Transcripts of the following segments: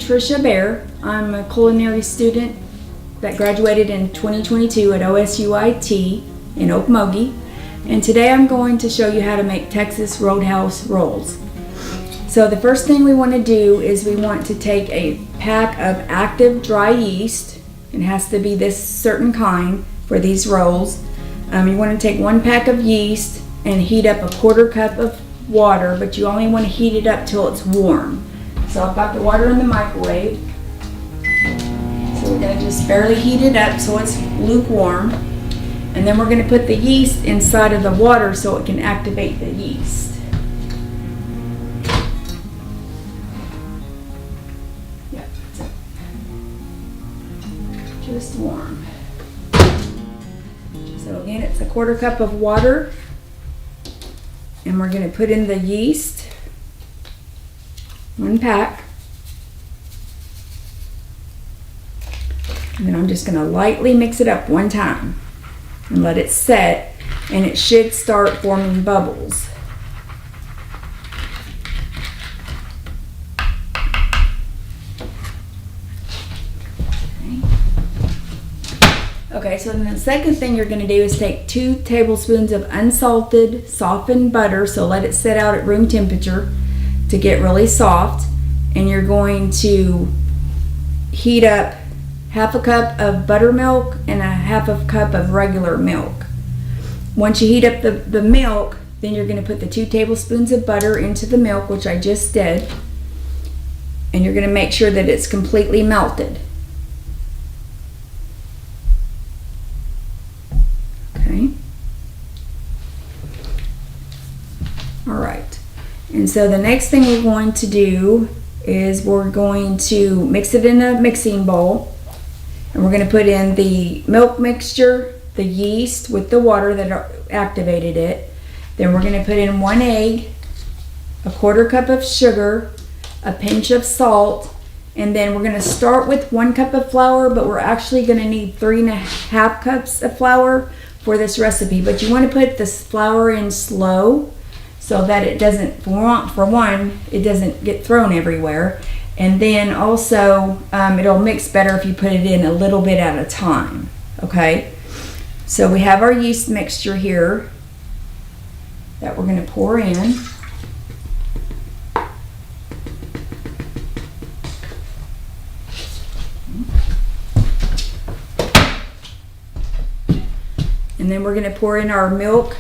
Trisha Bear. I'm a culinary student that graduated in 2022 at OSUIT in Okmulgee, and today I'm going to show you how to make Texas Roadhouse rolls. So the first thing we want to do is we want to take a pack of active dry yeast. It has to be this certain kind for these rolls. You want to take 1 pack of yeast and heat up a 1/4 cup of water, but you only want to heat it up till it's warm. So I've got the water in the microwave. So we're going to just barely heat it up so it's lukewarm. And then we're going to put the yeast inside of the water so it can activate the yeast. Yep, just warm. So again, it's a 1/4 cup of water. And we're going to put in the yeast. 1 pack. And then I'm just going to lightly mix it up 1 time and let it set, and it should start forming bubbles. Okay, so then the second thing you're going to do is take 2 tablespoons of unsalted softened butter, so let it sit out at room temperature to get really soft, and you're going to heat up 1/2 cup of buttermilk and 1/2 cup of regular milk. Once you heat up the milk, then you're going to put the 2 tablespoons of butter into the milk, which I just did, and you're going to make sure that it's completely melted. Okay. All right. And so the next thing we're going to do is we're going to mix it in a mixing bowl, and we're going to put in the milk mixture, the yeast with the water that activated it. Then we're going to put in 1 egg, a 1/4 cup of sugar, a pinch of salt, and then we're going to start with 1 cup of flour, but we're actually going to need 3.5 cups of flour for this recipe. But you want to put this flour in slow so that it doesn't, for one, it doesn't get thrown everywhere. And then also, it'll mix better if you put it in a little bit at a time. Okay, so we have our yeast mixture here that we're going to pour in. And then we're going to pour in our milk,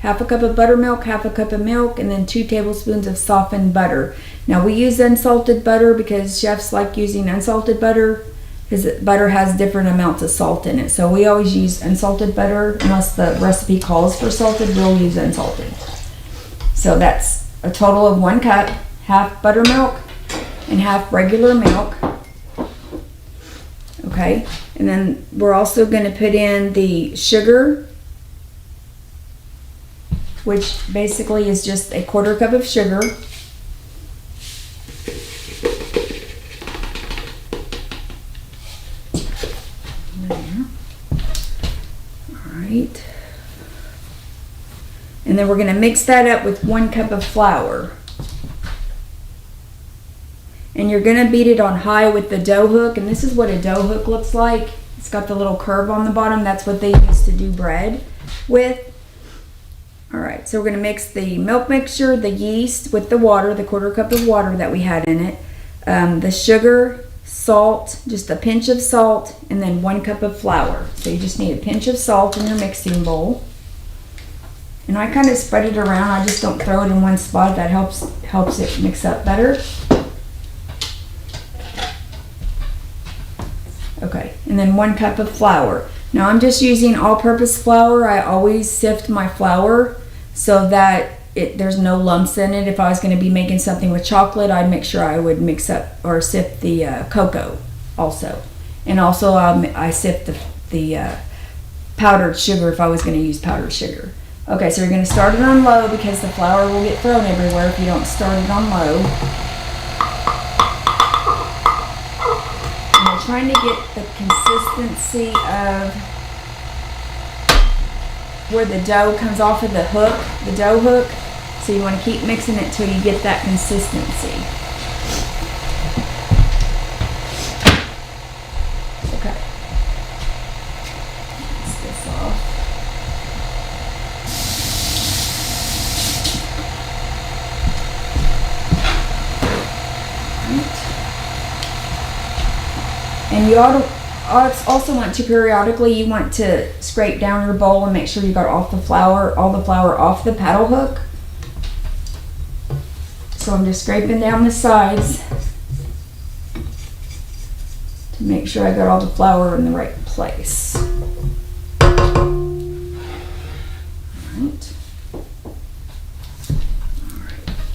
1/2 cup of buttermilk, 1/2 cup of milk, and then 2 tablespoons of softened butter. Now we use unsalted butter because chefs like using unsalted butter because butter has different amounts of salt in it. So we always use unsalted butter unless the recipe calls for salted, we'll use unsalted. So that's a total of 1 cup, 1/2 buttermilk and 1/2 regular milk. Okay, and then we're also going to put in the sugar, which basically is just a 1/4 cup of sugar. Alright. And then we're going to mix that up with 1 cup of flour. And you're going to beat it on high with the dough hook, and this is what a dough hook looks like. It's got the little curve on the bottom. That's what they use to do bread with. Alright, so we're going to mix the milk mixture, the yeast with the water, the 1/4 cup of water that we had in it, the sugar, salt, just a pinch of salt, and then 1 cup of flour. So you just need a pinch of salt in your mixing bowl. And I kind of spread it around. I just don't throw it in one spot. That helps it mix up better. Okay, and then 1 cup of flour. Now I'm just using all-purpose flour. I always sift my flour so that there's no lumps in it. If I was going to be making something with chocolate, I'd make sure I would mix up or sift the cocoa also. And also I sift the powdered sugar if I was going to use powdered sugar. Okay, so you're going to start it on low because the flour will get thrown everywhere if you don't start it on low. And we're trying to get the consistency of where the dough comes off of the hook, the dough hook. So you want to keep mixing it till you get that consistency. You also want to periodically, you want to scrape down your bowl and make sure you got all the flour off the paddle hook. So I'm just scraping down the sides to make sure I got all the flour in the right place. Alright,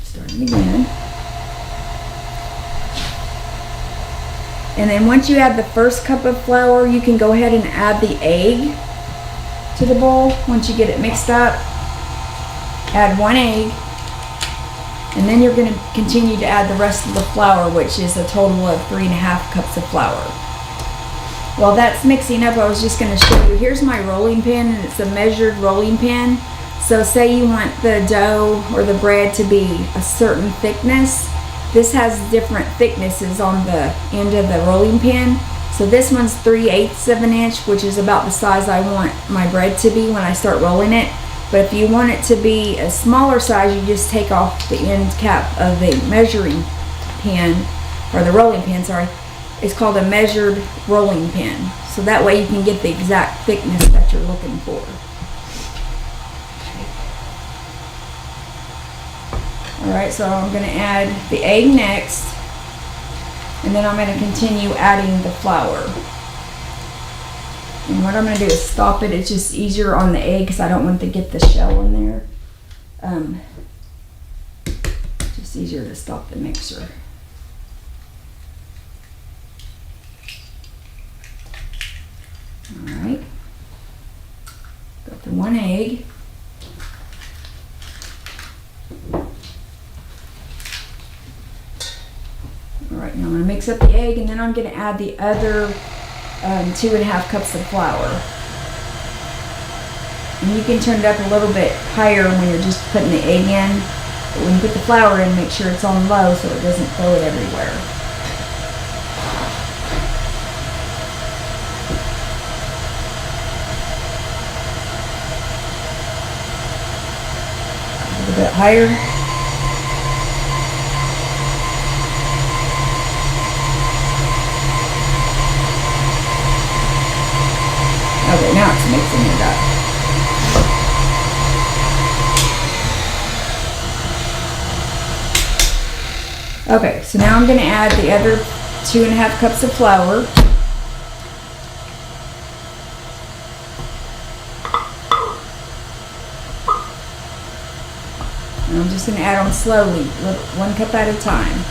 starting again. And then once you add the first cup of flour, you can go ahead and add the egg to the bowl. Once you get it mixed up, add 1 egg, and then you're going to continue to add the rest of the flour, which is a total of 3.5 cups of flour. While that's mixing up, I was just going to show you, here's my rolling pin, and it's a measured rolling pin. So say you want the dough or the bread to be a certain thickness. This has different thicknesses on the end of the rolling pin. So this one's 3/8 of an inch, which is about the size I want my bread to be when I start rolling it. But if you want it to be a smaller size, you just take off the end cap of the measuring pin, or the rolling pin, sorry. It's called a measured rolling pin. So that way you can get the exact thickness that you're looking for. Alright, so I'm going to add the egg next, and then I'm going to continue adding the flour. And what I'm going to do is stop it. It's just easier on the egg because I don't want to get the shell in there. Just easier to stop the mixer. Alright, got the 1 egg. Alright, now I'm going to mix up the egg, and then I'm going to add the other 2.5 cups of flour. And you can turn it up a little bit higher when you're just putting the egg in. But when you put the flour in, make sure it's on low so it doesn't throw it everywhere. A little bit higher. Okay, now it's mixing it up. Okay, so now I'm going to add the other 2.5 cups of flour. And I'm just going to add on slowly, 1 cup at a time,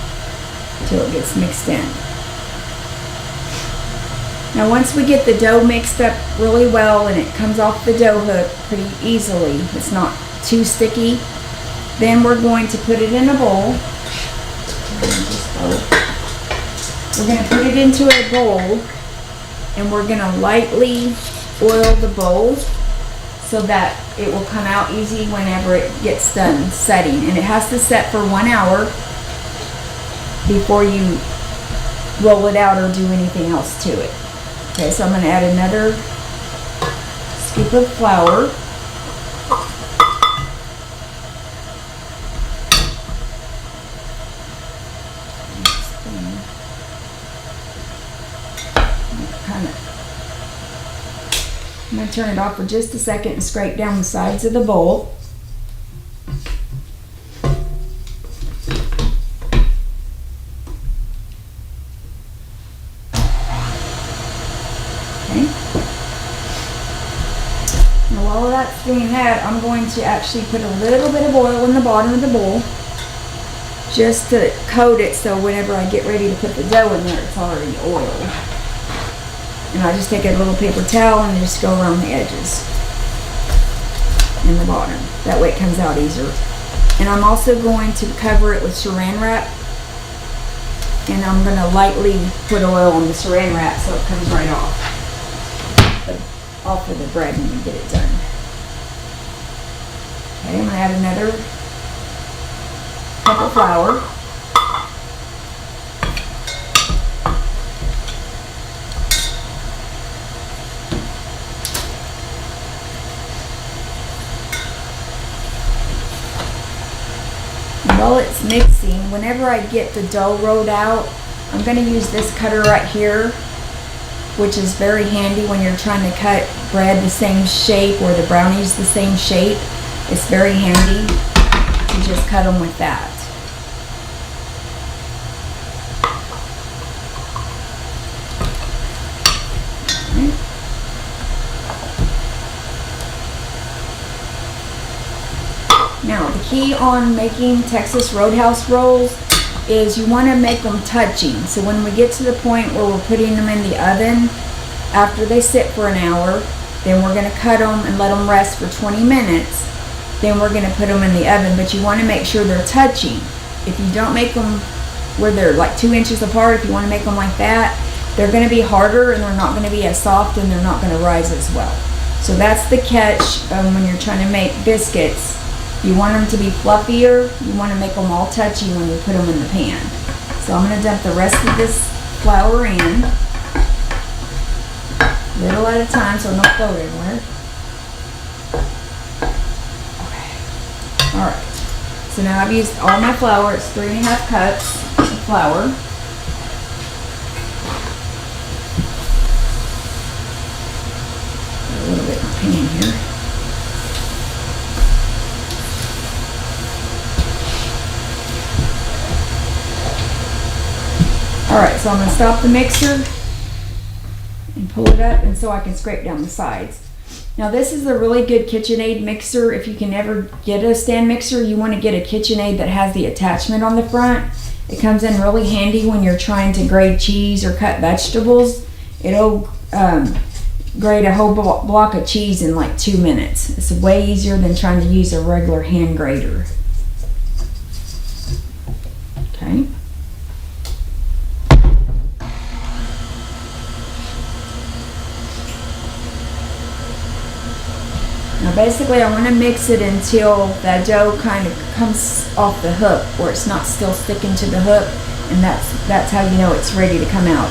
until it gets mixed in. Now once we get the dough mixed up really well and it comes off the dough hook pretty easily, it's not too sticky, then we're going to put it in a bowl. We're going to put it into a bowl, and we're going to lightly oil the bowl so that it will come out easy whenever it gets done setting. And it has to set for 1 hour before you roll it out or do anything else to it. Okay, so I'm going to add another scoop of flour. I'm going to turn it off for just a second and scrape down the sides of the bowl. While that's doing that, I'm going to actually put a little bit of oil in the bottom of the bowl just to coat it, so whenever I get ready to put the dough in there, it's already oiled. And I just take a little paper towel and just go around the edges and the bottom. That way it comes out easier. And I'm also going to cover it with saran wrap, and I'm going to lightly put oil on the saran wrap so it comes right off of the bread when we get it done. Okay, I'm going to add another cup of flour. And while it's mixing, whenever I get the dough rolled out, I'm going to use this cutter right here which is very handy when you're trying to cut bread the same shape or the brownies the same shape. It's very handy to just cut them with that. Now, the key on making Texas Roadhouse rolls is you want to make them touching. So when we get to the point where we're putting them in the oven, after they sit for an hour, then we're going to cut them and let them rest for 20 minutes. Then we're going to put them in the oven, but you want to make sure they're touching. If you don't make them where they're like 2 inches apart, if you want to make them like that, they're going to be harder and they're not going to be as soft and they're not going to rise as well. So that's the catch when you're trying to make biscuits. You want them to be fluffier. You want to make them all touchy when you put them in the pan. So I'm going to dump the rest of this flour in, little at a time so it don't float everywhere. Okay. All right. So now I've used all my flour. It's 3.5 cups of flour. Put a little bit in my pan here. Alright, so I'm going to stop the mixer and pull it up and so I can scrape down the sides. Now this is a really good KitchenAid mixer. If you can ever get a stand mixer, you want to get a KitchenAid that has the attachment on the front. It comes in really handy when you're trying to grate cheese or cut vegetables. It'll grate a whole block of cheese in like 2 minutes. It's way easier than trying to use a regular hand grater. Okay. Now basically I want to mix it until that dough kind of comes off the hook, where it's not still sticking to the hook, and that's how you know it's ready to come out.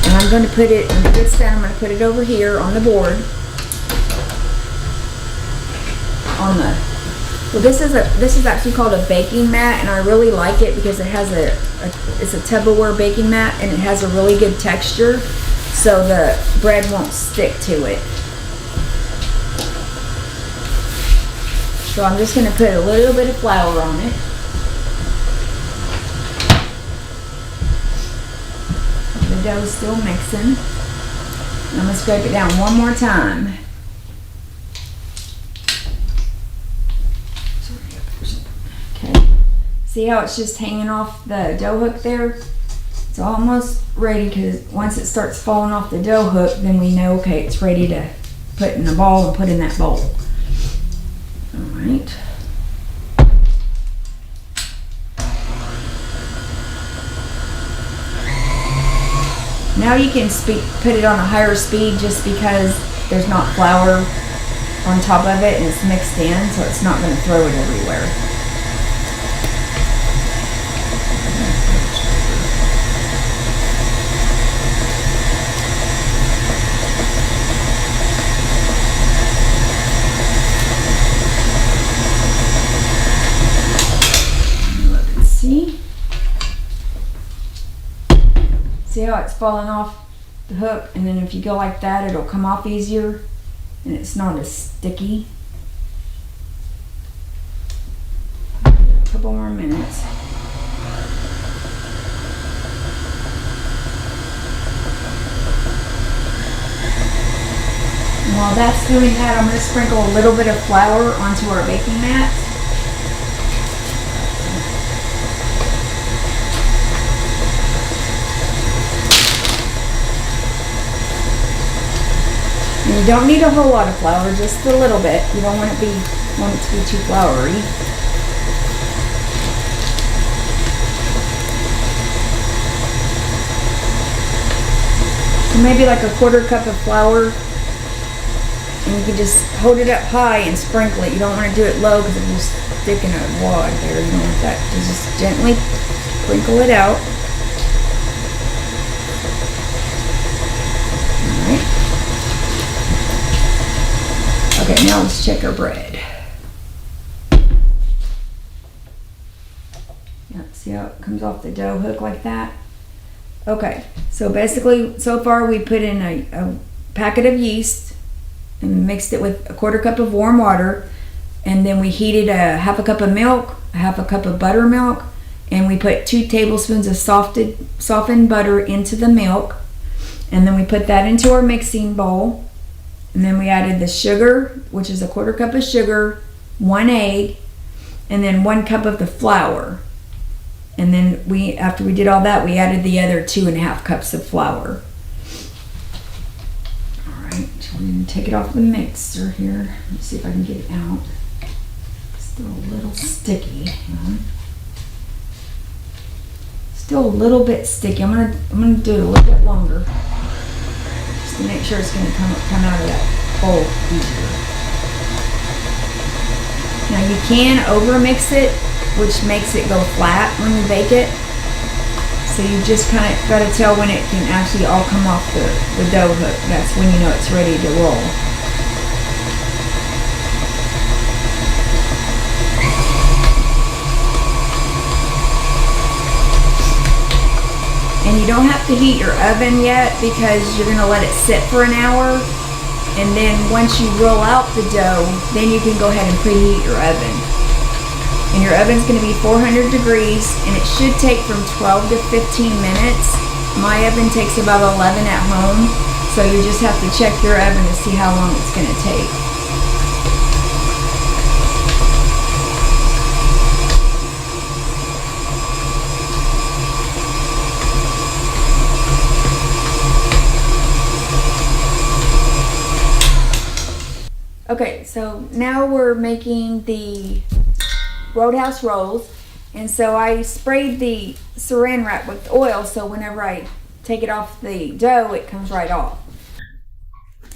And I'm going to put it, when it gets done, I'm going to put it over here on the board. Well, this is actually called a baking mat, and I really like it because it has it's a Tupperware baking mat, and it has a really good texture, so the bread won't stick to it. So I'm just going to put a little bit of flour on it. The dough's still mixing. And I'm going to scrape it down one more time. Okay. See how it's just hanging off the dough hook there? It's almost ready, because once it starts falling off the dough hook, then we know, okay, it's ready to put in a ball and put in that bowl. Alright. Now you can put it on a higher speed just because there's not flour on top of it and it's mixed in, so it's not going to throw it everywhere. See how it's falling off the hook, and then if you go like that, it'll come off easier and it's not as sticky. A couple more minutes. And while that's doing that, I'm going to sprinkle a little bit of flour onto our baking mat. And you don't need a whole lot of flour, just a little bit. You don't want it to be too floury. So maybe like a 1/4 cup of flour, and you can just hold it up high and sprinkle it. You don't want to do it low because it will stick in a wad there. You don't want that. Just gently sprinkle it out. Okay, now let's check our bread. Yep, see how it comes off the dough hook like that? Okay, so basically, so far we put in a packet of yeast and mixed it with a 1/4 cup of warm water, and then we heated a 1/2 cup of milk, a 1/2 cup of buttermilk, and we put 2 tablespoons of softened butter into the milk, and then we put that into our mixing bowl, and then we added the sugar, which is a 1/4 cup of sugar, 1 egg, and then 1 cup of the flour. And then after we did all that, we added the other 2.5 cups of flour. All right, I'm gonna take it off the mixer here. Let's see if I can get it out. Still a little sticky. Still a little bit sticky. I'm gonna do it a little bit longer, just to make sure it's gonna come out of that bowl easier. Now you can over mix it, which makes it go flat when you bake it. So you just kind of got to tell when it can actually all come off the dough hook. That's when you know it's ready to roll. And you don't have to heat your oven yet because you're going to let it sit for an hour. And then once you roll out the dough, then you can go ahead and preheat your oven. And your oven's going to be 400 degrees, and it should take from 12 to 15 minutes. My oven takes about 11 at home, so you just have to check your oven to see how long it's going to take. Okay, so now we're making the Roadhouse rolls, and so I sprayed the saran wrap with oil, so whenever I take it off the dough, it comes right off.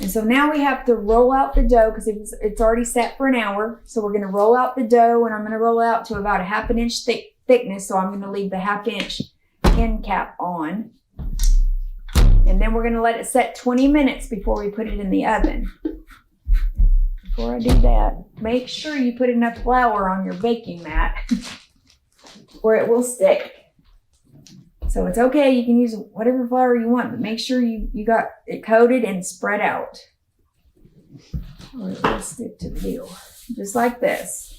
And so now we have to roll out the dough because it's already set for an hour. So we're going to roll out the dough, and I'm going to roll it out to about a 1/2 inch thickness. So I'm going to leave the 1/2 inch end cap on, and then we're going to let it set 20 minutes before we put it in the oven. Before I do that, make sure you put enough flour on your baking mat where it will stick. So it's okay, you can use whatever flour you want, but make sure you got it coated and spread out, or it will stick to the deal. Just like this.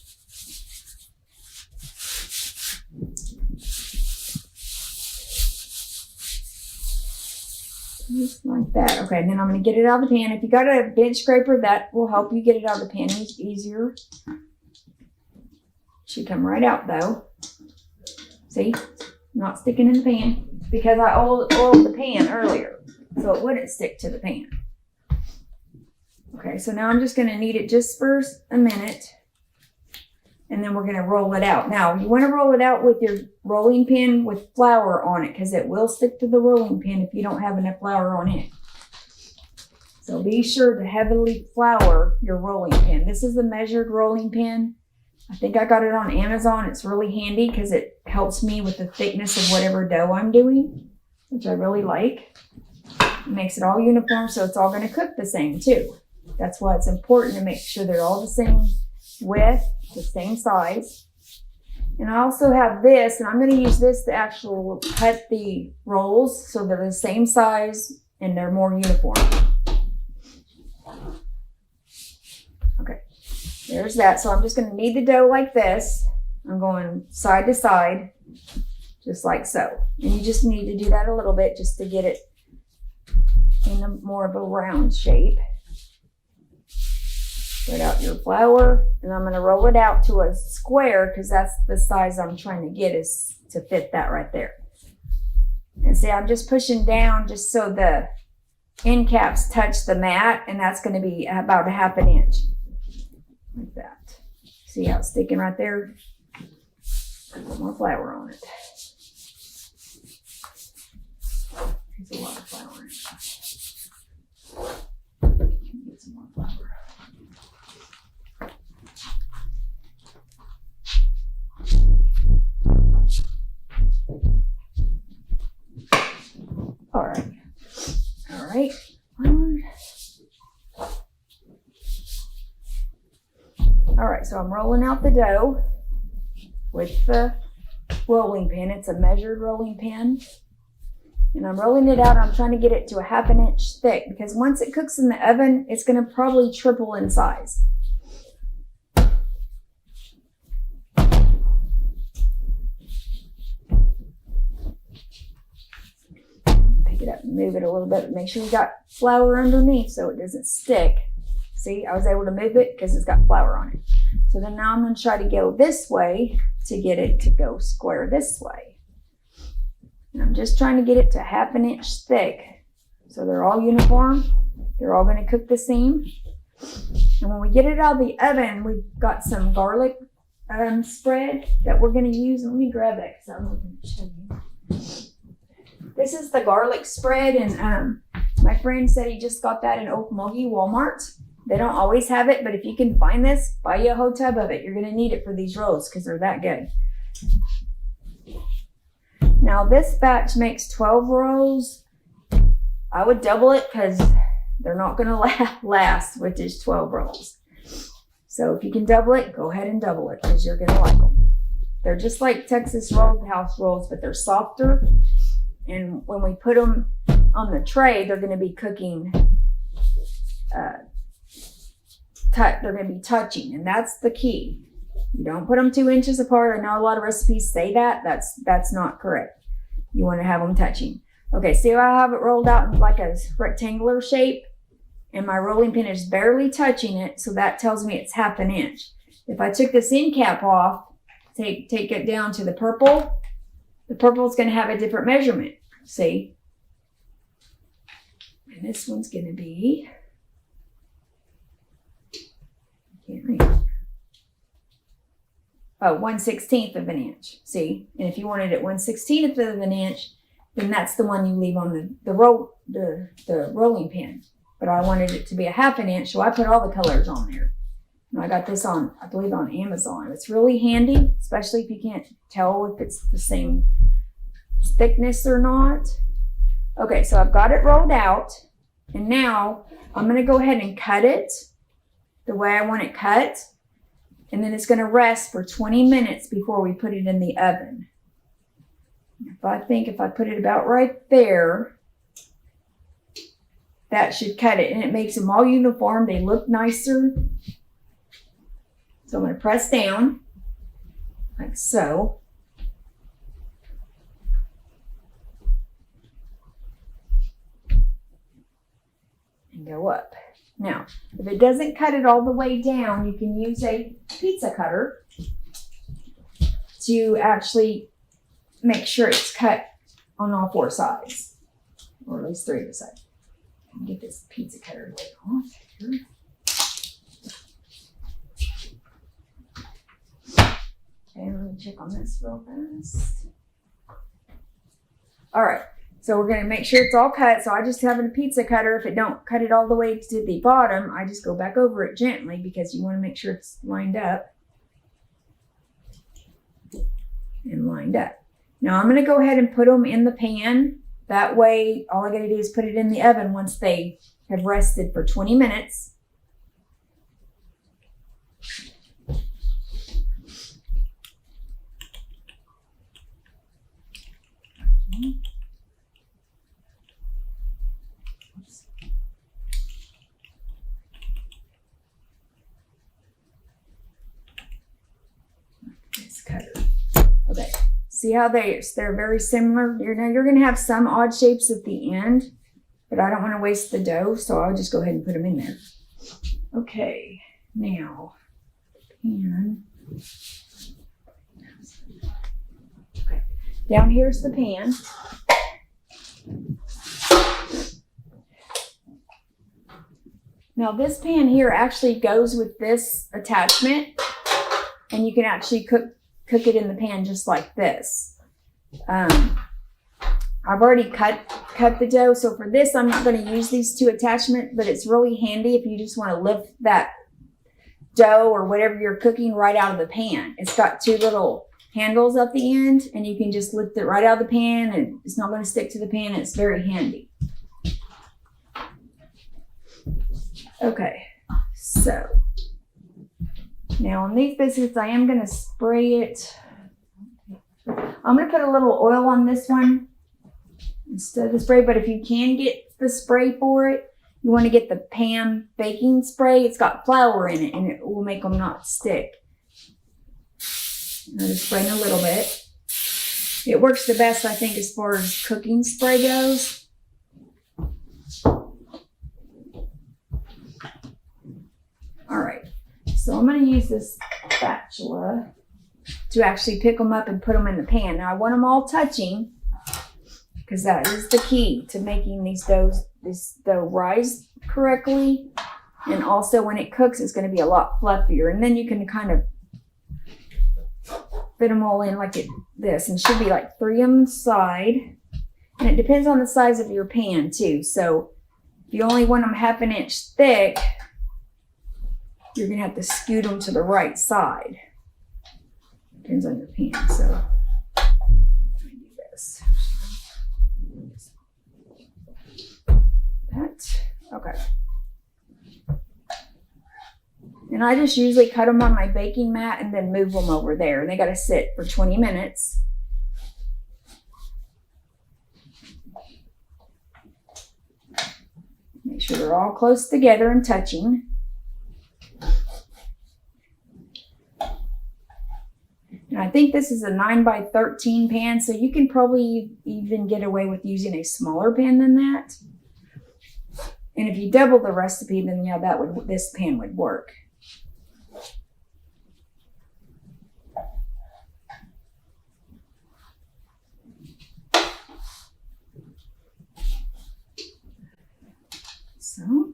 Just like that. Okay, and then I'm going to get it out of the pan. If you got a bench scraper, that will help you get it out of the pan easier. Should come right out though. See? Not sticking in the pan because I oiled the pan earlier, so it wouldn't stick to the pan. Okay, so now I'm just going to knead it just for a minute, and then we're going to roll it out. Now, you want to roll it out with your rolling pin with flour on it because it will stick to the rolling pin if you don't have enough flour on it. So be sure to heavily flour your rolling pin. This is a measured rolling pin. I think I got it on Amazon. It's really handy because it helps me with the thickness of whatever dough I'm doing, which I really like. It makes it all uniform, so it's all going to cook the same too. That's why it's important to make sure they're all the same width, the same size. And I also have this, and I'm going to use this to actually cut the rolls so they're the same size and they're more uniform. Okay, there's that. So I'm just going to knead the dough like this. I'm going side to side, just like so. And you just need to do that a little bit just to get it in more of a round shape. Spread out your flour, and I'm going to roll it out to a square because that's the size I'm trying to get is to fit that right there. And see, I'm just pushing down just so the end caps touch the mat, and that's going to be about 1/2 inch. Like that. See how it's sticking right there? Put more flour on it. There's a lot of flour in it. Get some more flour. All right. All right, so I'm rolling out the dough with the rolling pin. It's a measured rolling pin. And I'm rolling it out. I'm trying to get it to a 1/2 inch thick because once it cooks in the oven, it's going to probably triple in size. Pick it up and move it a little bit, but make sure you got flour underneath so it doesn't stick. See, I was able to move it because it's got flour on it. So then now I'm going to try to go this way to get it to go square this way. And I'm just trying to get it to 1/2 inch thick. So they're all uniform. They're all going to cook the same. And when we get it out of the oven, we've got some garlic spread that we're going to use. Let me grab that because I'm going to show you. This is the garlic spread, and my friend said he just got that in Okmulgee Walmart. They don't always have it, but if you can find this, buy you a whole tub of it. You're going to need it for these rolls because they're that good. Now this batch makes 12 rolls. I would double it because they're not going to last with just 12 rolls. So if you can double it, go ahead and double it because you're going to like them. They're just like Texas Roadhouse rolls, but they're softer. And when we put them on the tray, they're going to be cooking. They're going to be touching, and that's the key. You don't put them 2 inches apart. I know a lot of recipes say that. That's not correct. You want to have them touching. Okay, see how I have it rolled out in like a rectangular shape, and my rolling pin is barely touching it, so that tells me it's 1/2 inch. If I took this end cap off, take it down to the purple is going to have a different measurement. See? And this one's going to be, can't read. Oh, 1/16 of an inch. See? And if you wanted it 1/16 of an inch, then that's the one you leave on the rolling pin. But I wanted it to be a 1/2 inch, so I put all the colors on there. And I got this on, I believe, on Amazon. It's really handy, especially if you can't tell if it's the same thickness or not. Okay, so I've got it rolled out, and now I'm going to go ahead and cut it the way I want it cut, and then it's going to rest for 20 minutes before we put it in the oven. If I put it about right there, that should cut it, and it makes them all uniform. They look nicer. So I'm going to press down like so. And go up. Now, if it doesn't cut it all the way down, you can use a pizza cutter to actually make sure it's cut on all 4 sides, or at least 3 of the sides. Get this pizza cutter lid off here. Okay, let me check on this real fast. All right. So we're going to make sure it's all cut. So I just have a pizza cutter. If it don't cut it all the way to the bottom, I just go back over it gently because you want to make sure it's lined up. And lined up. Now I'm going to go ahead and put them in the pan. That way, all I got to do is put it in the oven once they have rested for 20 minutes. Okay. Cutter. Okay, see how they're very similar. You're going to have some odd shapes at the end, but I don't want to waste the dough, so I'll just go ahead and put them in there. Okay, now pan. Okay, down here's the pan. Now this pan here actually goes with this attachment, and you can actually cook it in the pan just like this. I've already cut the dough, so for this I'm not going to use these 2 attachments, but it's really handy if you just want to lift that dough or whatever you're cooking right out of the pan. It's got 2 little handles at the end, and you can just lift it right out of the pan, and it's not going to stick to the pan. It's very handy. Okay, so now on these biscuits, I am going to spray it. I'm going to put a little oil on this one. instead of the spray. But if you can get the spray for it, you want to get the pan baking spray. It's got flour in it, and it will make them not stick. I'm just spraying a little bit. It works the best, I think, as far as cooking spray goes. All right, so I'm going to use this spatula to actually pick them up and put them in the pan. Now I want them all touching, because that is the key to making this dough rise correctly. And also when it cooks, it's going to be a lot fluffier. And then you can kind of fit them all in like this. And it should be like 3 on the side. And it depends on the size of your pan too. So if you only want them 1/2 inch thick, you're going to have to scoot them to the right side. Depends on your pan. So let me do this. That. Okay. And I just usually cut them on my baking mat and then move them over there. And they got to sit for 20 minutes. Make sure they're all close together and touching. And I think this is a 9x13 pan, so you can probably even get away with using a smaller pan than that. And if you double the recipe, then yeah, this pan would work. So,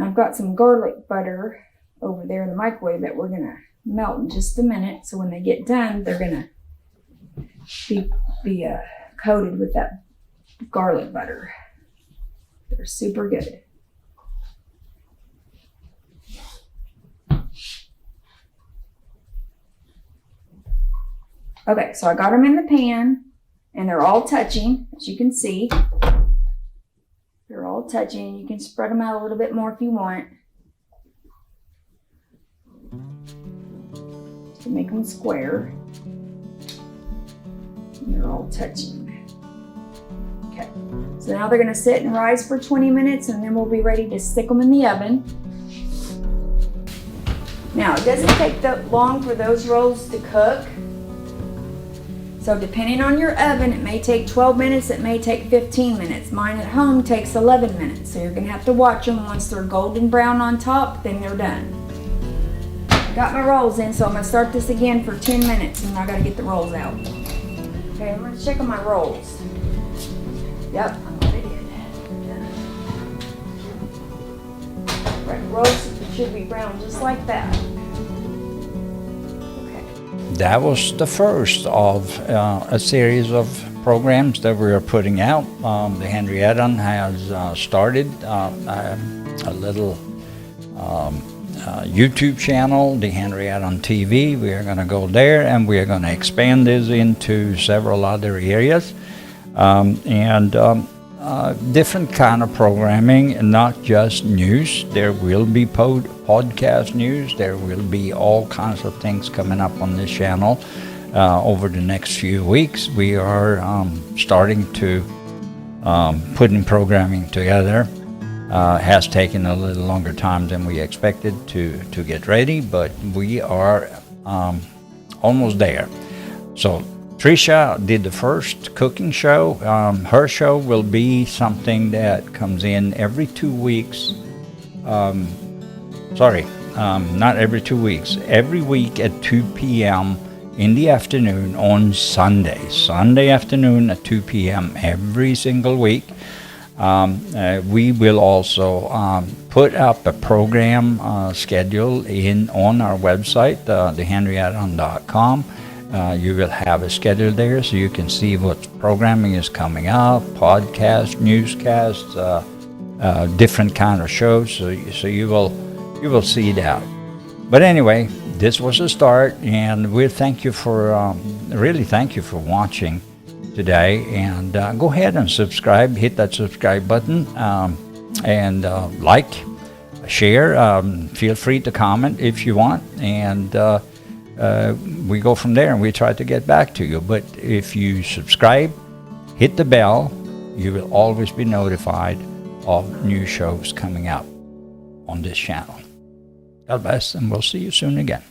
I've got some garlic butter over there in the microwave that we're gonna melt in just a minute. So when they get done, they're gonna be coated with that garlic butter. They're super good. Okay, so I got them in the pan and they're all touching, as you can see. They're all touching. You can spread them out a little bit more if you want to make them square. And they're all touching. Okay, so now they're going to sit and rise for 20 minutes and then we'll be ready to stick them in the oven. Now, it doesn't take that long for those rolls to cook. So depending on your oven, it may take 12 minutes, it may take 15 minutes. Mine at home takes 11 minutes. So you're gonna have to watch them. Once they're golden brown on top, then they're done. Got my rolls in, so I'm gonna start this again for 10 minutes and I gotta get the rolls out. Okay, I'm gonna check on my rolls. Yep, I'm what I did. Right, rolls should be brown just like that. That was the first of a series of programs that we are putting out. The Henryettan has started a little YouTube channel, the Henryettan TV. We are going to go there and we are going to expand this into several other areas. Different kind of programming, and not just news. There will be podcast news. There will be all kinds of things coming up on this channel over the next few weeks. We are starting to putting programming together. Has taken a little longer time than we expected to get ready, but we are almost there. So Tricia did the first cooking show. Her show will be something that comes in every 2 weeks. Not every 2 weeks. Every week at 2 p.m. in the afternoon on Sunday. Sunday afternoon at 2 p.m. every single week. We will also put up a program schedule on our website, thehenryettan.com. You will have a schedule there so you can see what programming is coming up, podcasts, newscasts, different kind of shows. So you will see that. But anyway, this was a start, and we thank you for watching today. And go ahead and subscribe. Hit that subscribe button and like, share. Feel free to comment if you want. And we go from there and we try to get back to you. But if you subscribe, hit the bell, you will always be notified of new shows coming out on this channel. God bless, and we'll see you soon again.